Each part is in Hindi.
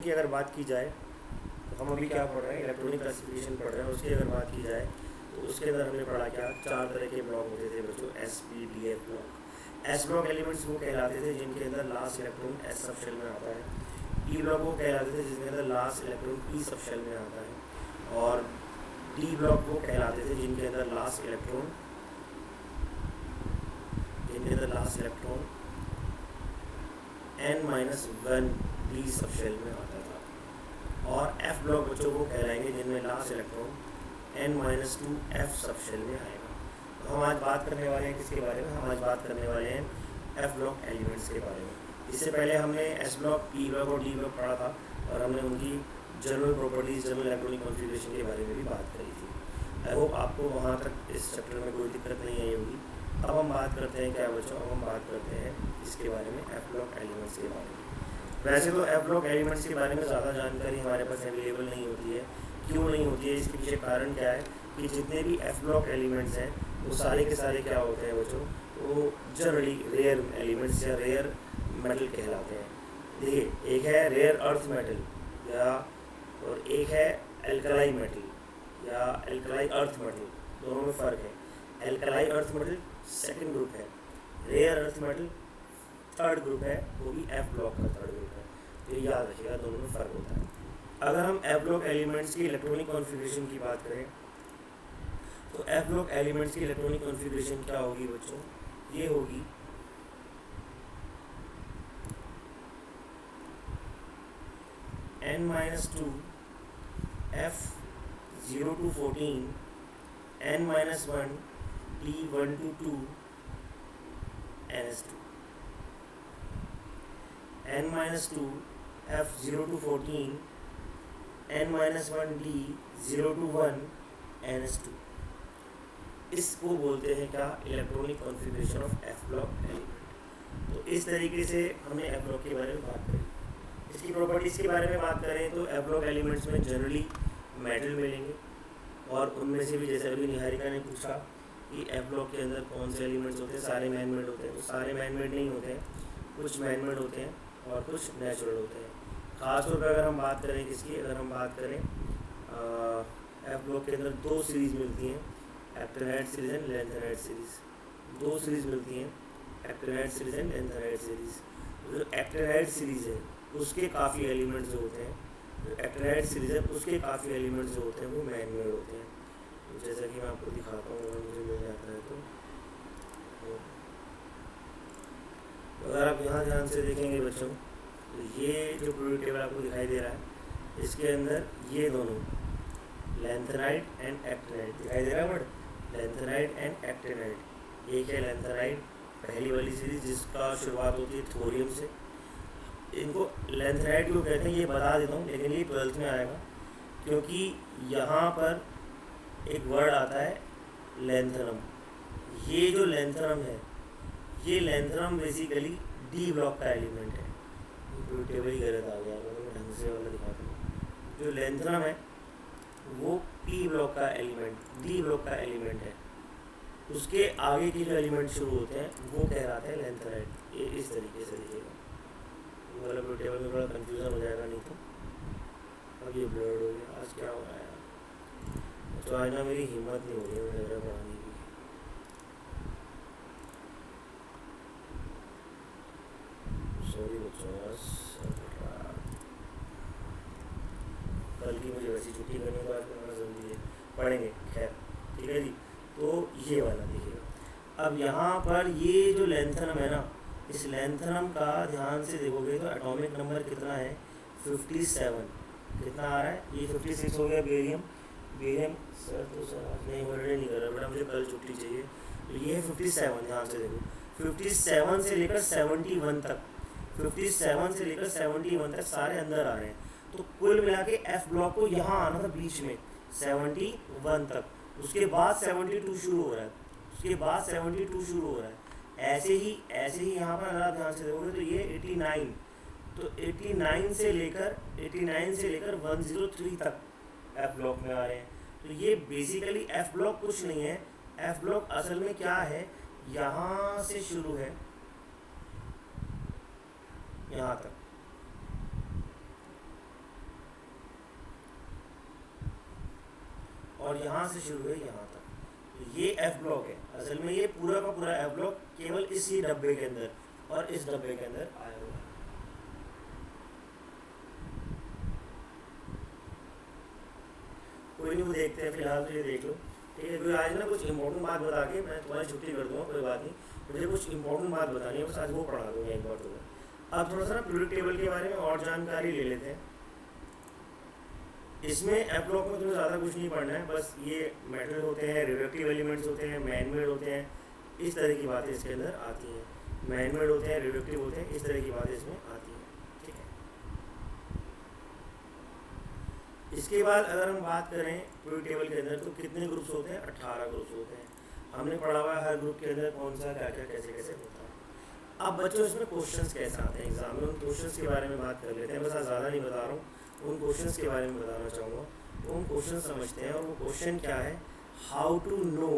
की अगर बात की जाए तो हम अभी क्या पढ़ रहे हैं, इलेक्ट्रॉनिक क्लासिफिकेशन पढ़ रहे हैं। उसकी अगर बात की जाए तो उसके अंदर हमने पढ़ा क्या, चार तरह के ब्लॉक होते थे बच्चों, S P D F block. S block elements वो कहलाते थे जिनके अंदर last electron S subshell में आता है। ई ब्लॉक वो कहलाते थे जिनके अंदर last electron P subshell में आता है। और डी ब्लॉक वो कहलाते थे जिनके अंदर last electron n-1 D subshell में आता था। और एफ ब्लॉक बच्चों को कहलाएंगे जिनमें last electron n-2 F subshell में आएगा। तो हम आज बात करने वाले हैं किसके बारे में, हम आज बात करने वाले हैं एफ ब्लॉक एलिमेंट्स के बारे में। इससे पहले हमने एस ब्लॉक, पी ब्लॉक और डी ब्लॉक पढ़ा था और हमने उनकी general properties, general electronic configuration के बारे में भी बात करी थी। आई होप आपको वहाँ तक इस चैप्टर में कोई दिक्कत नहीं आई होगी। अब हम बात करते हैं क्या बच्चों, अब हम बात करते हैं इसके बारे में, एफ ब्लॉक एलिमेंट्स के बारे में। वैसे तो एफ ब्लॉक एलिमेंट्स के बारे में ज़्यादा जानकारी हमारे पास अवेलेबल नहीं होती है। क्यों नहीं होती है, इसके पीछे कारण क्या है कि जितने भी एफ ब्लॉक एलिमेंट्स हैं वो सारे के सारे क्या होते हैं बच्चों, वो जनरली रेयर एलिमेंट्स या रेयर मेटल कहलाते हैं। देखिए, एक है रेयर अर्थ मेटल या और एक है एल्कलाई मेटल या एल्कलाई अर्थ मेटल, दोनों में फ़र्क है। Alkali earth metal second group है, rare earth metal third group है, वो भी एफ ब्लॉक का थर्ड ग्रुप है। तो ये याद रखिएगा, दोनों में फ़र्क होता है। अगर हम एफ ब्लॉक एलिमेंट्स की इलेक्ट्रॉनिक कॉन्फ़िगरेशन की बात करें तो एफ ब्लॉक एलिमेंट्स की इलेक्ट्रॉनिक कॉन्फ़िगरेशन क्या होगी बच्चों, ये होगी n-2 F0 to 14 n-1 D1 to 2 ns2 n-2 F0 to 14 n-1 D0 to 1 ns2। इसको बोलते हैं क्या, electronic configuration of F block element. तो इस तरीके से हमने एफ ब्लॉक के बारे में बात करी। इसकी प्रॉपर्टीज़ के बारे में बात करें तो एफ ब्लॉक एलिमेंट्स में जनरली मेटल मिलेंगे और उनमें से भी जैसे अभी निहारिका ने पूछा कि एफ ब्लॉक के अंदर कौन से एलिमेंट्स होते हैं, सारे मैन मेड होते हैं। तो सारे मैन मेड नहीं होते हैं, कुछ मैन मेड होते हैं और कुछ नेचुरल होते हैं। ख़ासतौर पर अगर हम बात करें किसकी, अगर हम बात करें एफ ब्लॉक के अंदर दो सीरीज़ मिलती हैं, actinoid series and lanthanide series. दो सीरीज़ मिलती हैं, actinoid series and lanthanide series. जो एक्टिनोइड सीरीज़ है उसके काफ़ी एलिमेंट्स जो होते हैं, जो एक्टिनोइड सीरीज़ है उसके काफ़ी एलिमेंट्स जो होते हैं वो मैन मेड होते हैं। तो जैसा कि मैं आपको दिखाता हूँ, अगर मुझे मिल जाता है तो अगर आप यहाँ ध्यान से देखेंगे बच्चों तो ये जो पीरियोडिक टेबल आपको दिखाई दे रहा है, इसके अंदर ये दोनों लैंथेनाइड एंड एक्टिनोइड दिखाई दे रहा है। वर्ड लैंथेनाइड एंड एक्टिनोइड, एक है लैंथेनाइड पहली वाली सीरीज जिसका शुरुआत होती है थोरियम से। इनको लैंथेनाइड क्यों कहते हैं ये बता देता हूँ, लेकिन ये 12th में आएगा क्योंकि यहाँ पर एक वर्ड आता है लैंथनम। ये जो लैंथनम है, ये लैंथनम बेसिकली डी ब्लॉक का एलिमेंट है। टेबल ही गलत आ गया, मैं ढंग से वाला दिखाता हूँ। जो लैंथनम है वो पी ब्लॉक का एलिमेंट, डी ब्लॉक का एलिमेंट है। उसके आगे के जो एलिमेंट शुरू होते हैं वो कहलाते हैं लैंथेनाइड। ये इस तरीके से दिखेगा, वाला टेबल में थोड़ा कंफ्यूजन हो जाएगा नहीं तो। अब ये ब्लर्ड हो गया, आज क्या हो रहा है तो आज ना मेरी हिम्मत नहीं हो रही है मुझे लग रहा पढ़ाने की। सॉरी बच्चों, कल की मुझे वैसी छुट्टी करने को आज पढ़ना ज़रूरी है, पढ़ेंगे खैर, ठीक है जी। तो ये वाला देखिएगा। अब यहाँ पर ये जो लैंथनम है ना, इस लैंथनम का ध्यान से देखोगे तो एटॉमिक नंबर कितना है, 57। कितना आ रहा है, ये 56 हो गया बेरियम। बेरियम सर तो सर आज नहीं हॉलीडे नहीं कर रहा बेटा, मुझे कल छुट्टी चाहिए। तो ये है 57, ध्यान से देखो 57 से लेकर 71 तक, 57 से लेकर 71 तक सारे अंदर आ रहे हैं। तो कुल मिला के एफ ब्लॉक को यहाँ आना था बीच में 71 तक, उसके बाद 72 शुरू हो रहा है, उसके बाद 72 शुरू हो रहा है। ऐसे ही यहाँ पर अगर आप ध्यान से देखोगे तो ये 89, तो 89 से लेकर 103 तक एफ ब्लॉक में आ रहे हैं। तो ये बेसिकली एफ ब्लॉक कुछ नहीं है, एफ ब्लॉक असल में क्या है, यहाँ से शुरू है यहाँ तक, और यहाँ से शुरू हुए यहाँ तक, तो ये एफ ब्लॉक है। असल में ये पूरा का पूरा एफ ब्लॉक केवल इसी डब्बे के अंदर और इस डब्बे के अंदर आया हुआ है। कोई नहीं, वो देखते हैं, फिलहाल तो ये देख लो, ठीक है। कोई आज ना कुछ इंपॉर्टेंट बात बता के मैं तुम्हारी छुट्टी कर दूँगा, कोई बात नहीं, मुझे कुछ इंपॉर्टेंट बात बतानी है, बस आज वो पढ़ा दूँगा एक बार तुम्हें। अब थोड़ा सा ना पीरियोडिक टेबल के बारे में और जानकारी ले लेते हैं। इसमें एफ ब्लॉक में तुम्हें ज़्यादा कुछ नहीं पढ़ना है, बस ये मेटल होते हैं, रिडक्टिव एलिमेंट्स होते हैं, मैन मेड होते हैं, इस तरह की बातें इसके अंदर आती हैं। मैन मेड होते हैं, रिडक्टिव होते हैं, इस तरह की बातें इसमें आती हैं, ठीक है। इसके बाद अगर हम बात करें पीरियोडिक टेबल के अंदर तो कितने ग्रुप्स होते हैं? 18 ग्रुप्स होते हैं। हमने पढ़ा हुआ है हर ग्रुप के अंदर कौन सा क्या क्या कैसे कैसे होता है। अब बच्चों इसमें क्वेश्चंस कैसे आते हैं एग्जाम में, उन क्वेश्चंस के बारे में बात कर लेते हैं। बस आज ज़्यादा नहीं बता रहा हूँ, उन क्वेश्चंस के बारे में बताना चाहूँगा। तो उन क्वेश्चन समझते हैं, और वो क्वेश्चन क्या है, हाउ टू नो,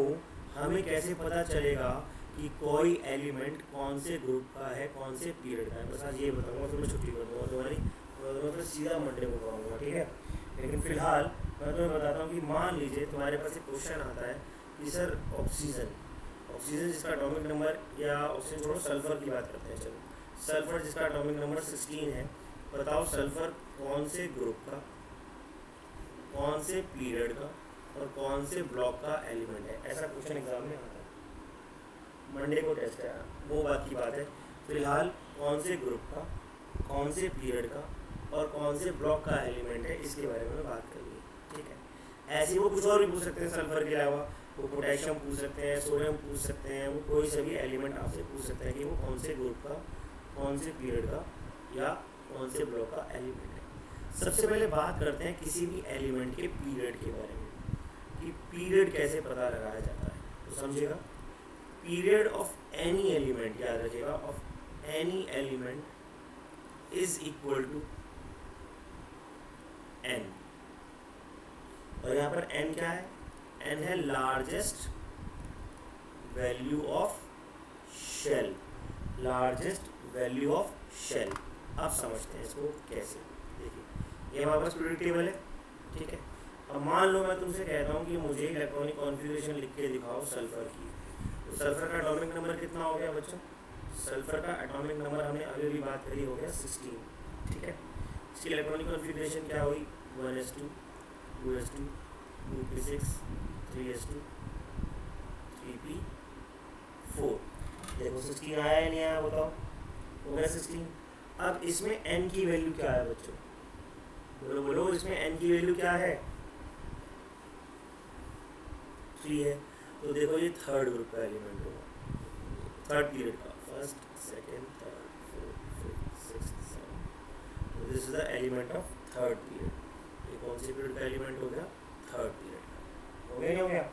हमें कैसे पता चलेगा कि कोई एलिमेंट कौन से ग्रुप का है, कौन से पीरियड का है। बस आज ये बताऊँगा, तो मैं छुट्टी कर दूँगा तुम्हारी, तो फिर सीधा मंडे को पढ़ाऊँगा, ठीक है। लेकिन फिलहाल मैं तुम्हें बताता हूँ कि मान लीजिए तुम्हारे पास एक क्वेश्चन आता है कि सर ऑक्सीजन जिसका एटॉमिक नंबर, या ऑक्सीजन छोड़ो, सल्फर की बात करते हैं, चलो सल्फर जिसका एटॉमिक नंबर 16 है, बताओ सल्फर कौन से ग्रुप का, कौन से पीरियड का और कौन से ब्लॉक का एलिमेंट है। ऐसा क्वेश्चन एग्जाम में आता है, मंडे को टेस्ट है, वो बात की बात है। फिलहाल कौन से ग्रुप का, कौन से पीरियड का और कौन से ब्लॉक का एलिमेंट है, इसके बारे में बात करिए, ठीक है। ऐसे वो कुछ और भी पूछ सकते हैं सल्फर के अलावा, वो पोटेशियम पूछ सकते हैं, सोडियम पूछ सकते हैं, वो कोई सभी एलिमेंट आपसे पूछ सकते हैं कि वो कौन से ग्रुप का, कौन से पीरियड का या कौन से ब्लॉक का एलिमेंट है। सबसे पहले बात करते हैं किसी भी एलिमेंट के पीरियड के बारे में, कि पीरियड कैसे पता लगाया जाता है। तो समझिएगा, पीरियड ऑफ एनी एलिमेंट, याद रखिएगा, of any element is equal to n, और यहाँ पर n क्या है? n है largest value of shell, largest value of shell. अब समझते हैं इसको कैसे। देखिए, ये हमारे पास पीरियोडिक टेबल है, ठीक है। अब मान लो मैं तुमसे कहता हूँ कि मुझे इलेक्ट्रॉनिक कॉन्फ़िगरेशन लिख के दिखाओ सल्फर की, तो सल्फर का एटॉमिक नंबर कितना हो गया बच्चों? सल्फर का एटॉमिक नंबर हमने अभी भी बात करी, हो गया 16, ठीक है। इसकी इलेक्ट्रॉनिक कॉन्फ़िगरेशन क्या हुई? 1s2 2s2 2p6 3s2 3p4। देखो 16 आया या नहीं आया बताओ? हो गया 16। अब इसमें n की वैल्यू क्या है बच्चों? बोलो बोलो, इसमें n की वैल्यू क्या है? 3 है। तो देखो ये थर्ड ग्रुप का एलिमेंट होगा, थर्ड पीरियड का, first second third fourth fifth sixth seventh. तो this is the element of third period. ये कौन सी पीरियड का एलिमेंट हो गया? थर्ड पीरियड का। हो गया नहीं हो गया?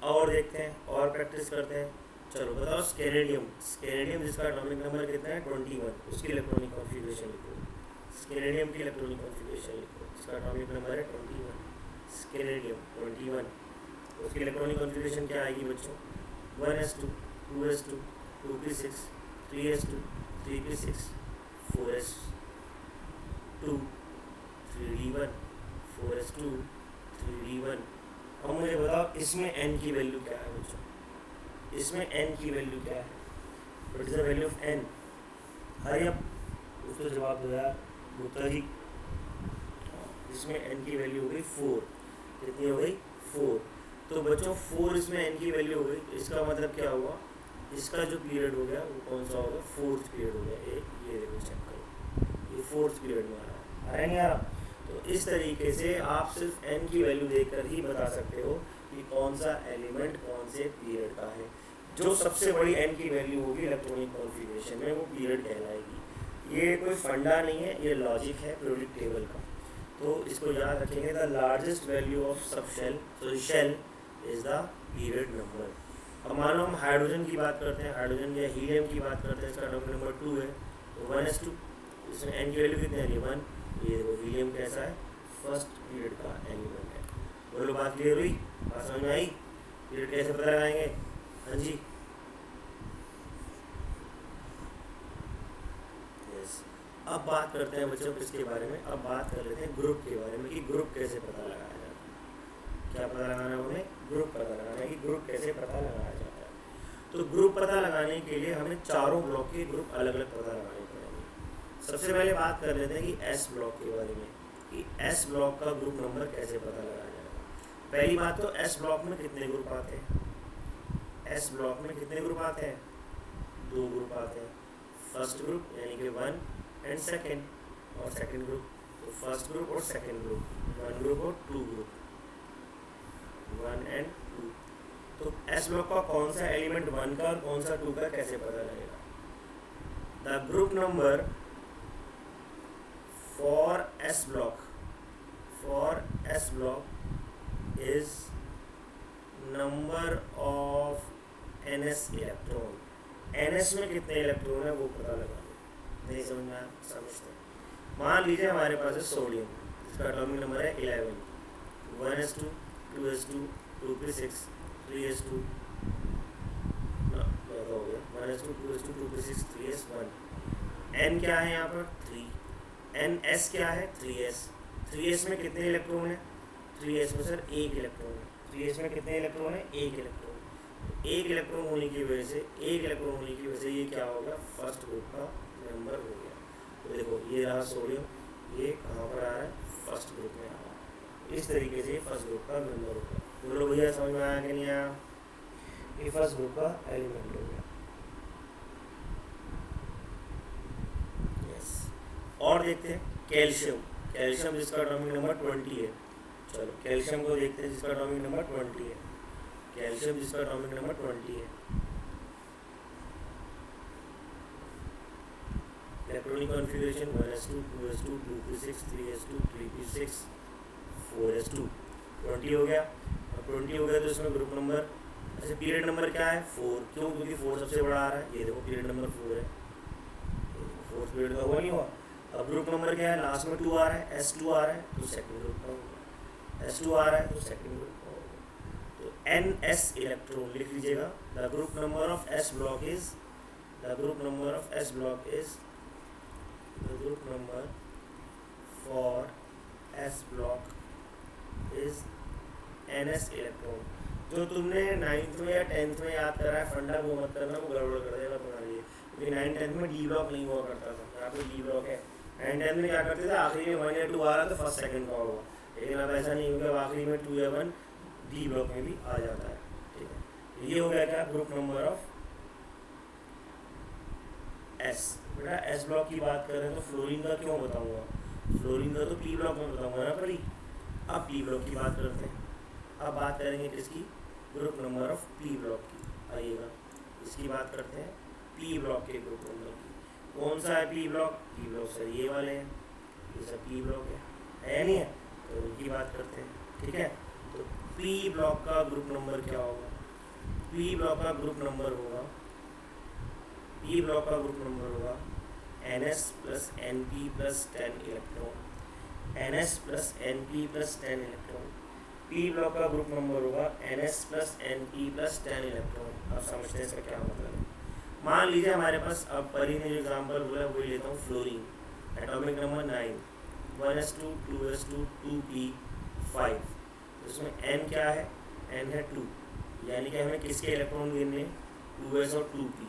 और देखते हैं, और प्रैक्टिस करते हैं। चलो बताओ, स्केनेडियम जिसका एटॉमिक नंबर कितना है? 21, उसकी इलेक्ट्रॉनिक कॉन्फ़िगरेशन लिखो। स्केनेडियम की इलेक्ट्रॉनिक कॉन्फ़िगरेशन लिखो, इसका एटॉमिक नंबर है 21, स्केनेडियम 21, उसकी इलेक्ट्रॉनिक कॉन्फ़िगरेशन क्या आएगी बच्चों? 1s2 2s2 2p6 3s2 3p6 4s2 3d1 4s2 3d1। अब मुझे बताओ इसमें n की वैल्यू क्या है बच्चों? इसमें n की वैल्यू क्या है? What is the value of n? Hurry up, उसको जवाब दो यार गुप्ता जी। इसमें n की वैल्यू हो गई 4। कितनी हो गई? 4। तो बच्चों 4 इसमें n की वैल्यू हो गई, तो इसका मतलब क्या हुआ? इसका जो पीरियड हो गया वो कौन सा होगा? फोर्थ पीरियड हो गया। ये देखो, चेक करो, ये फोर्थ पीरियड में आ रहा है नहीं आ रहा? तो इस तरीके से आप सिर्फ n की वैल्यू देखकर ही बता सकते हो कि कौन सा एलिमेंट कौन से पीरियड का है। जो सबसे बड़ी n की वैल्यू होगी इलेक्ट्रॉनिक कॉन्फ़िगरेशन में, वो पीरियड कहलाएगी। ये कोई फंडा नहीं है, ये लॉजिक है पीरियोडिक टेबल का। तो इसको याद रखेंगे, the largest value of subshell, sorry shell is the period number. अब मान लो हम हाइड्रोजन की बात करते हैं, हाइड्रोजन या हीलियम की बात करते हैं, इसका एटॉमिक नंबर 2 है, तो 1s2, इसमें n की वैल्यू कितनी आ रही है? 1। ये देखो हीलियम कैसा है? फर्स्ट पीरियड का एलिमेंट है। बोलो बात क्लियर हुई? बात समझ में आई? पीरियड कैसे पता लगाएंगे? हाँ जी, यस। अब बात करते हैं बच्चों किसके बारे में? अब बात कर लेते हैं ग्रुप के बारे में, कि ग्रुप कैसे पता लगाया जाता है। क्या पता लगाना है हमें? ग्रुप पता लगाना है कि ग्रुप कैसे पता लगाया जाता है। तो ग्रुप पता लगाने के लिए हमें चारों ब्लॉक के ग्रुप अलग अलग पता लगाने पड़ेंगे। सबसे पहले बात कर लेते हैं कि एस ब्लॉक के बारे में, कि एस ब्लॉक का ग्रुप नंबर कैसे पता लगाया जाएगा। पहली बात तो एस ब्लॉक में कितने ग्रुप आते हैं? एस ब्लॉक में कितने ग्रुप आते हैं? 2 ग्रुप आते हैं। फर्स्ट ग्रुप यानी कि 1 एंड सेकेंड, और सेकेंड ग्रुप। तो फर्स्ट ग्रुप और सेकेंड ग्रुप, 1 ग्रुप और 2 ग्रुप, 1 एंड 2। तो एस ब्लॉक का कौन सा एलिमेंट 1 का और कौन सा 2 का कैसे पता लगेगा? The group number for S block is number of NS electron. NS में कितने इलेक्ट्रॉन है वो पता लगा लो। नहीं समझ में आया? समझते हैं। मान लीजिए हमारे पास है सोडियम, इसका एटॉमिक नंबर है 11, 1s2 2s2 2p6 3s2, हो गया 1s2 2s2 2p6 3s1। n क्या है यहाँ पर? 3। ns क्या है? 3s। 3s में कितने इलेक्ट्रॉन है? 3s में सर 1 इलेक्ट्रॉन है। 3s में कितने इलेक्ट्रॉन है? 1 इलेक्ट्रॉन। एक इलेक्ट्रॉन होने की वजह से ये क्या हो गया? फर्स्ट ग्रुप का मेंबर हो गया। तो देखो ये रहा सोडियम, ये कहाँ पर आ रहा है? फर्स्ट ग्रुप में आ रहा है। इस तरीके से फर्स्ट ग्रुप का मेंबर हो गया। बोलो भैया समझ में आया कि नहीं आया? ये फर्स्ट ग्रुप का एलिमेंट हो गया। यस। और देखते हैं कैल्शियम जिसका एटॉमिक नंबर 20 है। चलो कैल्शियम को देखते हैं जिसका एटॉमिक नंबर 20 है। कैल्शियम जिसका एटॉमिक नंबर 20 है। Electronic configuration 1s2 2s2 2p6 3s2 3p6 4s2। 20 हो गया। अब 20 हो गया तो इसमें ग्रुप नंबर, अच्छा पीरियड नंबर क्या है? 4। क्यों? क्योंकि 4 सबसे बड़ा आ रहा है। ये देखो पीरियड नंबर 4 है, 4th पीरियड का हुआ नहीं हुआ। अब ग्रुप नंबर क्या है? लास्ट में 2 आ रहा है, S2 आ रहा है तो सेकंड ग्रुप का होगा। S2 आ रहा है तो सेकंड ग्रुप का होगा। तो NS इलेक्ट्रॉन लिख लीजिएगा। The group number of S block is the group number for S block is NS electron. जो तुमने 9th में या 10th में याद करा है फंडा, वो मत करना, वो गड़बड़ कर देगा तुम्हारे लिए। क्योंकि 9th 10th में डी ब्लॉक नहीं हुआ करता था, यहाँ पे डी ब्लॉक है। 9th 10th में क्या करते थे? आखिरी में 1 या 2 आ रहा तो फर्स्ट सेकंड का होगा, लेकिन अब ऐसा नहीं होगा। आखिरी में 2 या 1 डी ब्लॉक में भी आ जाता है। ठीक है, ये हो गया क्या? Group number of S. बेटा एस ब्लॉक की बात कर रहे हैं तो फ्लोरीन का क्यों बताऊंगा? फ्लोरीन का तो पी ब्लॉक में बताऊंगा ना पड़ी। अब पी ब्लॉक की बात करते हैं। अब बात करेंगे किसकी? Group number of P block की। आइएगा इसकी बात करते हैं, पी ब्लॉक के ग्रुप नंबर की। कौन सा है P block? P block sir ये वाले हैं, ये सब पी ब्लॉक है नहीं है? तो उनकी बात करते हैं। ठीक है, तो पी ब्लॉक का ग्रुप नंबर क्या होगा? पी ब्लॉक का ग्रुप नंबर होगा NS plus NP plus 10 electron. NS plus NP plus 10 electron. P block का ग्रुप नंबर होगा NS plus NP plus 10 electron. आप समझते हैं इसका क्या मतलब है? मान लीजिए हमारे पास, अब परी ने जो एग्जाम्पल बोला वही लेता हूँ, fluorine atomic number 9, 1s2 2s2 2p5। इसमें n क्या है? n है 2, यानी कि हमें किसके इलेक्ट्रॉन गिनने? 2s और 2p।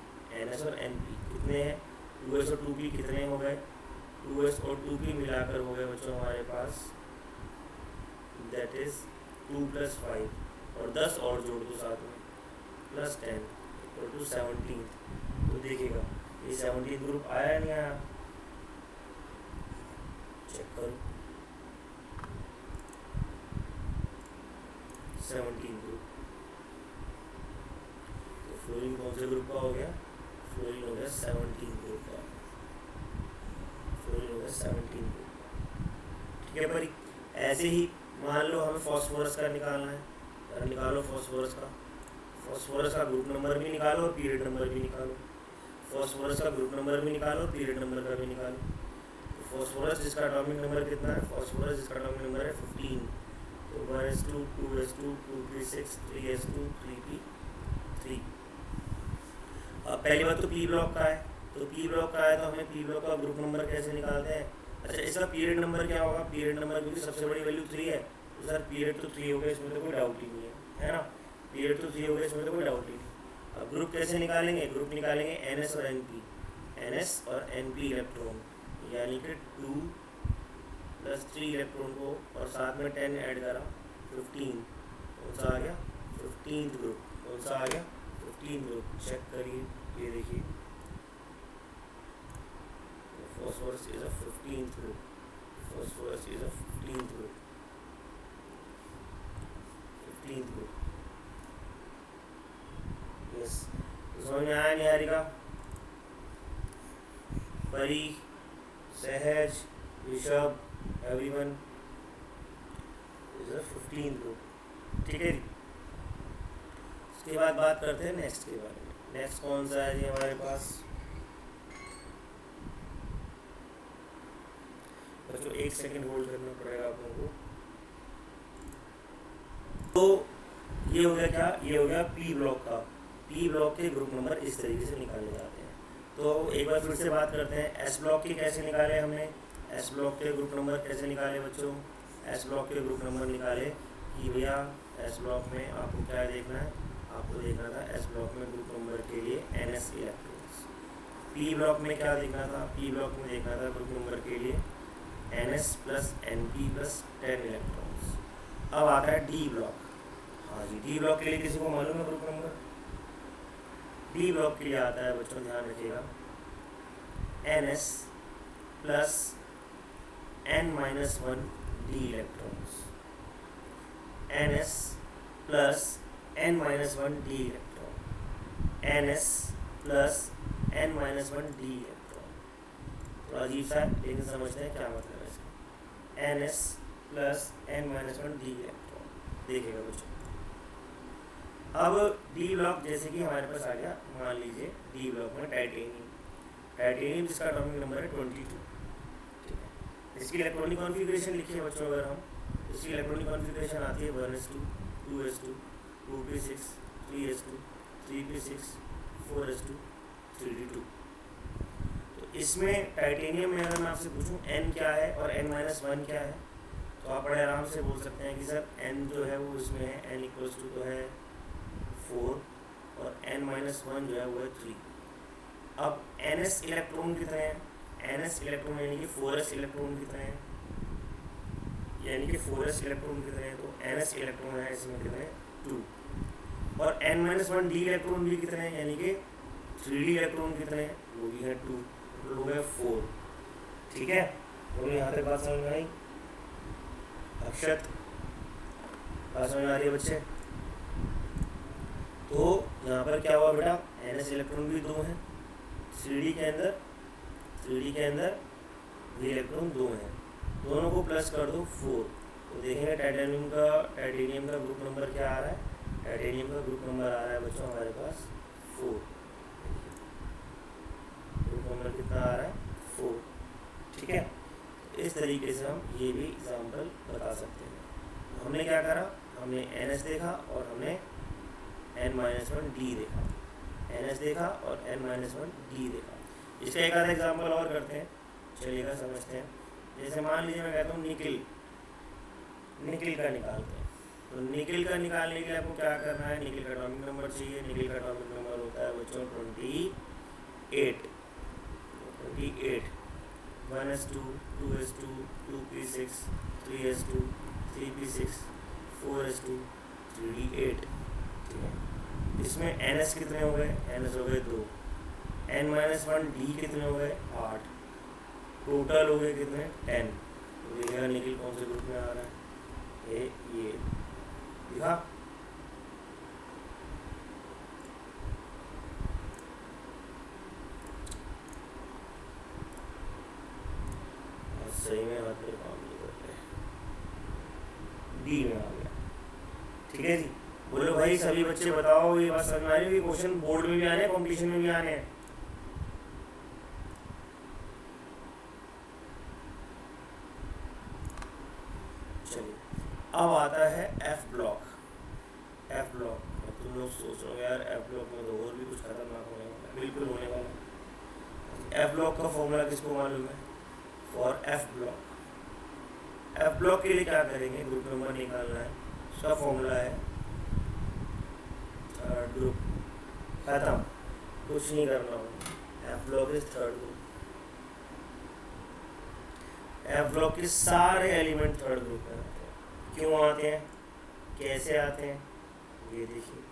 NS और NP कितने हैं? 2s और 2p कितने हो गए? 2s और 2p मिलाकर हो गए बच्चों हमारे पास, दैट इज 2 + 5, और 10 और जोड़ दो साथ में, प्लस 10 इक्वल टू 17। तो देखिएगा ये 17 ग्रुप आया नहीं आया? चेक करो, 17 ग्रुप। तो फ्लोरीन कौन से ग्रुप का हो गया? फ्लोरीन हो गया 17 ग्रुप का। फ्लोरीन हो गया 17 ग्रुप का। ठीक है भाई, ऐसे ही मान लो हमें फॉस्फोरस का निकालना है, निकालो फॉस्फोरस का ग्रुप नंबर भी निकालो और पीरियड नंबर भी निकालो। फॉस्फोरस का ग्रुप नंबर भी निकालो और पीरियड नंबर का भी निकालो। तो फॉस्फोरस जिसका एटॉमिक नंबर कितना है? फॉस्फोरस जिसका एटॉमिक नंबर है 15। तो 1s2 2s2 2p6 3s2 3p3। अब पहली बात तो पी ब्लॉक का है, तो पी ब्लॉक का है तो हमें पी ब्लॉक का ग्रुप नंबर कैसे निकालते हैं? अच्छा इसका पीरियड नंबर क्या होगा? पीरियड नंबर क्योंकि सबसे बड़ी वैल्यू 3 है, तो सर पीरियड तो 3 हो गया, इसमें तो कोई डाउट ही नहीं है ना, पीरियड तो 3 हो गया, इसमें तो कोई डाउट ही नहीं। अब ग्रुप कैसे निकालेंगे, ग्रुप निकालेंगे NS और NP, NS और NP इलेक्ट्रॉन, यानी कि 2 + 3 इलेक्ट्रॉन को और साथ में 10 ऐड करा 15, कौन सा आ गया 15th ग्रुप, कौन सा आ गया 15th ग्रुप। चेक करिए, ये देखिए phosphorus is a 15th group, phosphorus is a 15th group, 15th group। Yes, तो समझ में आया निहारिका, परी, सहज, Rishabh, everyone is a 15th group. ठीक है जी, उसके बाद बात करते हैं नेक्स्ट के बारे में। नेक्स्ट कौन सा है जी हमारे पास बच्चों, 1 सेकंड होल्ड करना पड़ेगा आप लोगों को। तो ये हो गया क्या, ये हो गया पी ब्लॉक का। पी ब्लॉक के ग्रुप नंबर इस तरीके से निकाले जाते हैं। तो एक बार फिर से बात करते हैं, एस ब्लॉक के कैसे निकाले हमने, एस ब्लॉक के ग्रुप नंबर कैसे निकाले बच्चों, एस ब्लॉक के ग्रुप नंबर निकाले कि भैया एस ब्लॉक में आपको क्या देखना है, आपको देखना था एस ब्लॉक में ग्रुप नंबर के लिए NS इलेक्ट्रॉन्स। पी ब्लॉक में क्या देखना था, पी ब्लॉक में देखना था ग्रुप नंबर के लिए NS + NP + 10 इलेक्ट्रॉन्स। अब आता है डी ब्लॉक। हाँ जी, डी ब्लॉक के लिए किसी को मालूम है ग्रुप नंबर, डी ब्लॉक के लिए आता है बच्चों, ध्यान रखिएगा, NS + N-1 D electrons, NS + N-1 D electron, NS + N-1 D electron. थोड़ा अजीब सा है लेकिन समझते हैं क्या मतलब है इसका, NS + N-1 डी इलेक्ट्रॉन। देखिएगा बच्चों, अब डी ब्लॉक जैसे कि हमारे पास आ गया, मान लीजिए डी ब्लॉक में टाइटेनियम, टाइटेनियम जिसका एटॉमिक नंबर है 22। ठीक है, इसकी इलेक्ट्रॉनिक कॉन्फ़िगरेशन लिखिए बच्चों, अगर हम इसकी इलेक्ट्रॉनिक कॉन्फ़िगरेशन आती है 1s2, 2s2, 2p6, 3s2, 3p6, 4s2, 3d2। तो इसमें टाइटेनियम में अगर मैं आपसे पूछूं n क्या है और n-1 क्या है, तो आप बड़े आराम से बोल सकते हैं कि सर n जो है वो इसमें है, n = तो है 4 और n-1 जो है वो है 3। अब NS इलेक्ट्रॉन कितने हैं, NS इलेक्ट्रॉन यानी कि 4s इलेक्ट्रॉन कितने हैं, यानी कि 4s इलेक्ट्रॉन कितने हैं, तो NS इलेक्ट्रॉन है इसमें कितने 2, और n-1 डी इलेक्ट्रॉन भी कितने हैं, यानी कि 3d इलेक्ट्रॉन कितने हैं, वो भी है 2, तो हो गया 4। ठीक है, बोलो यहाँ तक बात समझ में आई, अक्षत बात समझ में आ रही है बच्चे। तो यहाँ पर क्या हुआ बेटा, NS इलेक्ट्रॉन भी 2 हैं, 3D के अंदर, 3D के अंदर ये इलेक्ट्रॉन 2 हैं, दोनों को प्लस कर दो 4, तो देखेंगे टाइटेनियम का ग्रुप नंबर क्या आ रहा है, टाइटेनियम का ग्रुप नंबर आ रहा है बच्चों हमारे पास 4, ग्रुप नंबर कितना आ रहा है 4। ठीक है, इस तरीके से हम ये भी एग्जाम्पल बता सकते हैं। हमने क्या करा, हमने NS देखा और हमने N-1 डी देखा, NS देखा और N-1 डी देखा। इसका एक आधा एग्जाम्पल और करते हैं, चलिएगा समझते हैं। जैसे मान लीजिए मैं कहता हूँ निकिल, निकिल का निकालते हैं, तो निकिल का निकालने के लिए आपको क्या करना है, निकिल का एटॉमिक नंबर चाहिए, निकिल का एटॉमिक नंबर होता है बच्चों 28, 1s2, 2s2, 2p6, 3s2, 3p6, 4s2, 3d8। ठीक है, इसमें NS कितने हो गए, NS हो गए 2, N-1 डी कितने हो गए 8, टोटल हो गए कितने 10। तो देखिएगा निकिल कौन से ग्रुप में आ रहा है, ये दिखा। सही में हाथ पे काम नहीं कर रहे, डी में आ गया। ठीक है जी, बोलो भाई सभी बच्चे बताओ, ये बात समझ में आ रही है, क्वेश्चन बोर्ड में भी आने हैं, कॉम्पिटिशन में भी आने हैं। चलिए, अब आता है एफ ब्लॉक। एफ ब्लॉक, तुम लोग सोच रहे हो यार एफ ब्लॉक में तो और भी कुछ खतरनाक होने वाला है, बिल्कुल होने वाला। एफ ब्लॉक का फॉर्मूला किसको मालूम है, for F block, F block के लिए क्या करेंगे, ग्रुप नंबर निकालना है, उसका फॉर्मूला है थर्ड ग्रुप, खत्म, कुछ नहीं करना होगा। F block is third group. F block के सारे एलिमेंट थर्ड ग्रुप में आते हैं। क्यों आते हैं, कैसे आते हैं, ये देखिए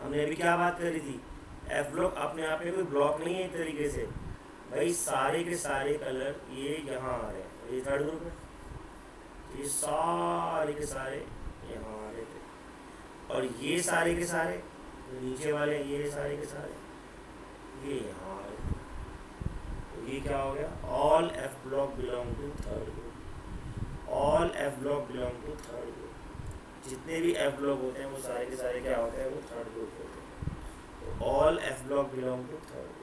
हमने अभी क्या बात करी थी। एफ ब्लॉक अपने आप में कोई ब्लॉक नहीं है एक तरीके से भाई, सारे के सारे कलर ये यहाँ आ रहे हैं, ये थर्ड ग्रुप है, ये सारे के सारे यहाँ आ रहे थे, और ये सारे के सारे नीचे वाले, ये सारे के सारे ये यहाँ आ रहे थे। तो ये क्या हो गया, all F block belong to third group. All F block belong to third group. जितने भी एफ ब्लॉक होते हैं वो सारे के सारे क्या होते हैं, वो थर्ड ग्रुप होते हैं। तो all F block belong to third group.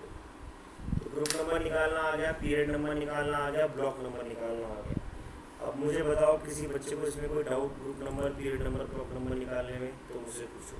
तो ग्रुप नंबर निकालना आ गया, पीरियड नंबर निकालना आ गया, ब्लॉक नंबर निकालना आ गया। अब मुझे बताओ किसी बच्चे को इसमें कोई doubt group number, period number, block number निकालने में, तो मुझसे पूछो।